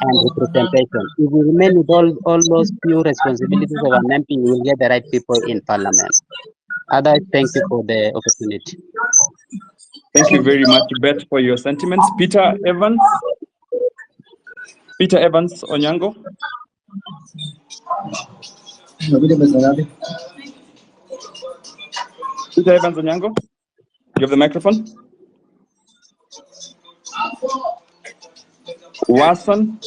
and representation. If we remain with all those few responsibilities of an MP, we will get the right people in parliament. Otherwise, thank you for the opportunity. Thank you very much, Beth, for your sentiments. Peter Evans. Peter Evans Onyango. Peter Evans Onyango, you have the microphone. Watson.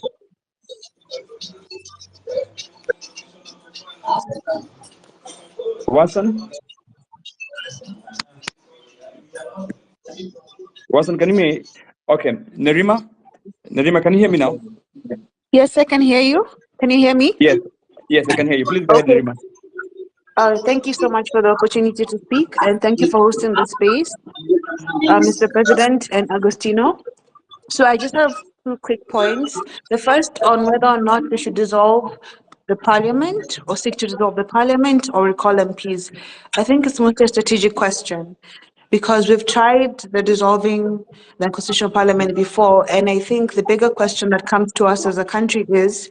Watson. Watson, can you hear me? Okay, Nerima. Nerima, can you hear me now? Yes, I can hear you. Can you hear me? Yes, yes, I can hear you. Please go ahead, Nerima. Thank you so much for the opportunity to speak, and thank you for hosting the space, Mr. President and Agostino. So I just have two quick points. The first on whether or not we should dissolve the parliament or seek to dissolve the parliament or recall MPs. I think it's mostly a strategic question because we've tried the dissolving the constitutional parliament before, and I think the bigger question that comes to us as a country is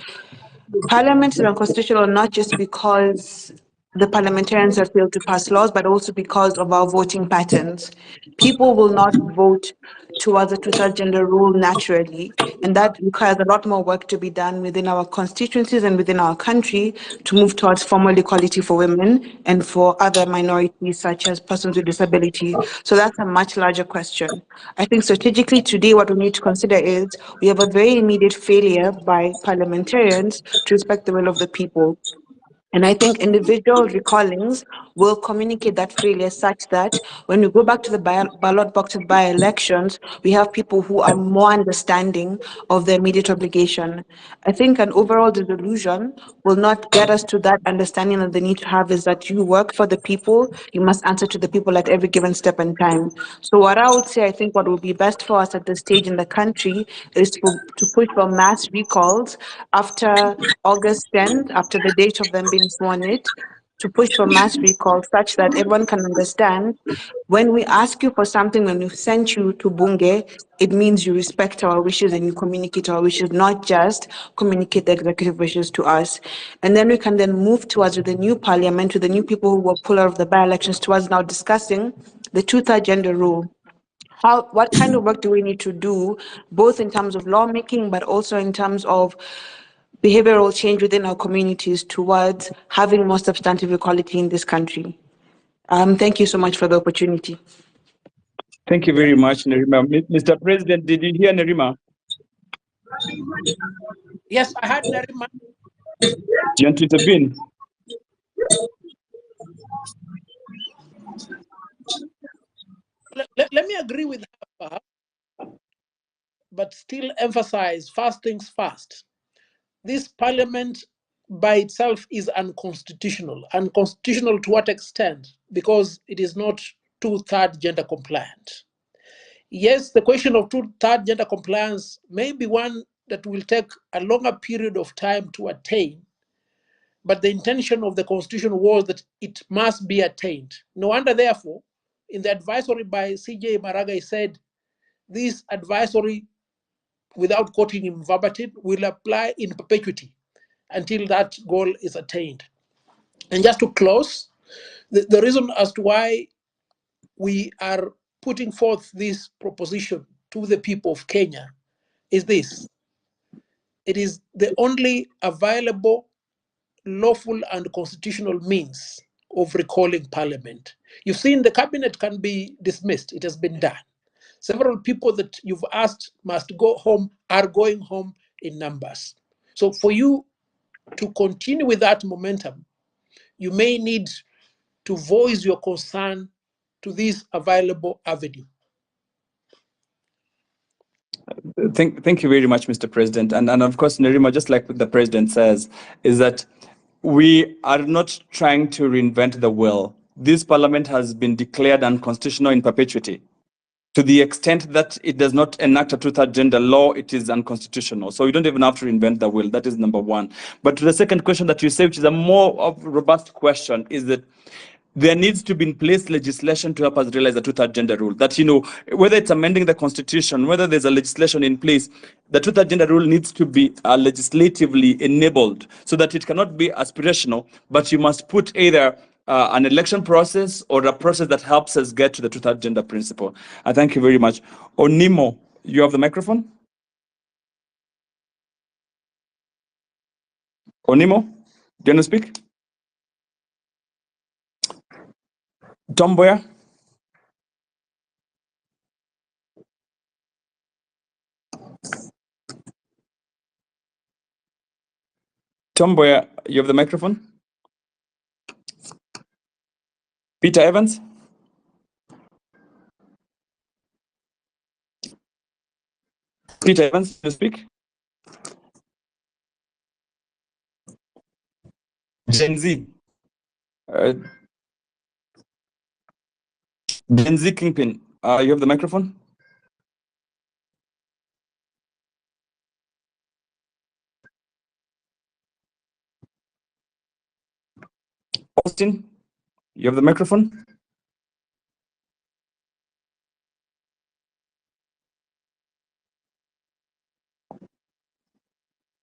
parliament is unconstitutional not just because the parliamentarians have failed to pass laws, but also because of our voting patterns. People will not vote towards a two-thirds gender rule naturally, and that requires a lot more work to be done within our constituencies and within our country to move towards formal equality for women and for other minorities such as persons with disability. So that's a much larger question. I think strategically today what we need to consider is we have a very immediate failure by parliamentarians to respect the will of the people. And I think individual recallings will communicate that failure such that when we go back to the ballot box of by-elections, we have people who are more understanding of their immediate obligation. I think an overall dissolution will not get us to that understanding that the need to have is that you work for the people, you must answer to the people at every given step in time. So what I would say, I think what would be best for us at this stage in the country is to push for mass recalls after August 10th, after the date of them being sworn in, to push for mass recall such that everyone can understand when we ask you for something, when we've sent you to Bunge, it means you respect our wishes and you communicate our wishes, not just communicate the executive wishes to us. And then we can then move towards with the new parliament, with the new people who were pulled out of the by-elections, towards now discussing the two-third gender rule. What kind of work do we need to do, both in terms of lawmaking, but also in terms of behavioral change within our communities towards having more substantive equality in this country? Thank you so much for the opportunity. Thank you very much, Nerima. Mr. President, did you hear Nerima? Yes, I heard Nerima. Do you want to intervene? Let me agree with her, but still emphasize first things first. This parliament by itself is unconstitutional. Unconstitutional to what extent? Because it is not two-thirds gender compliant. Yes, the question of two-thirds gender compliance may be one that will take a longer period of time to attain, but the intention of the constitution was that it must be attained. No wonder, therefore, in the advisory by CJ Maraga, said this advisory, without quoting him verbatim, will apply in perpetuity until that goal is attained. And just to close, the reason as to why we are putting forth this proposition to the people of Kenya is this. It is the only available lawful and constitutional means of recalling parliament. You've seen the cabinet can be dismissed. It has been done. Several people that you've asked must go home are going home in numbers. So for you to continue with that momentum, you may need to voice your concern to this available avenue. Thank you very much, Mr. President. And of course, Nerima, just like the President says, is that we are not trying to reinvent the wheel. This parliament has been declared unconstitutional in perpetuity. To the extent that it does not enact a two-thirds gender law, it is unconstitutional. So you don't even have to reinvent the wheel. That is number one. But to the second question that you say, which is a more robust question, is that there needs to be in place legislation to help us realize the two-third gender rule. That, you know, whether it's amending the constitution, whether there's a legislation in place, the two-third gender rule needs to be legislatively enabled so that it cannot be aspirational, but you must put either an election process or a process that helps us get to the two-third gender principle. I thank you very much. Onimo, you have the microphone. Onimo, do you want to speak? Tomboya? Tomboya, you have the microphone. Peter Evans? Peter Evans, you speak? Gen Z. Gen Z Kingpin, you have the microphone. Austin, you have the microphone.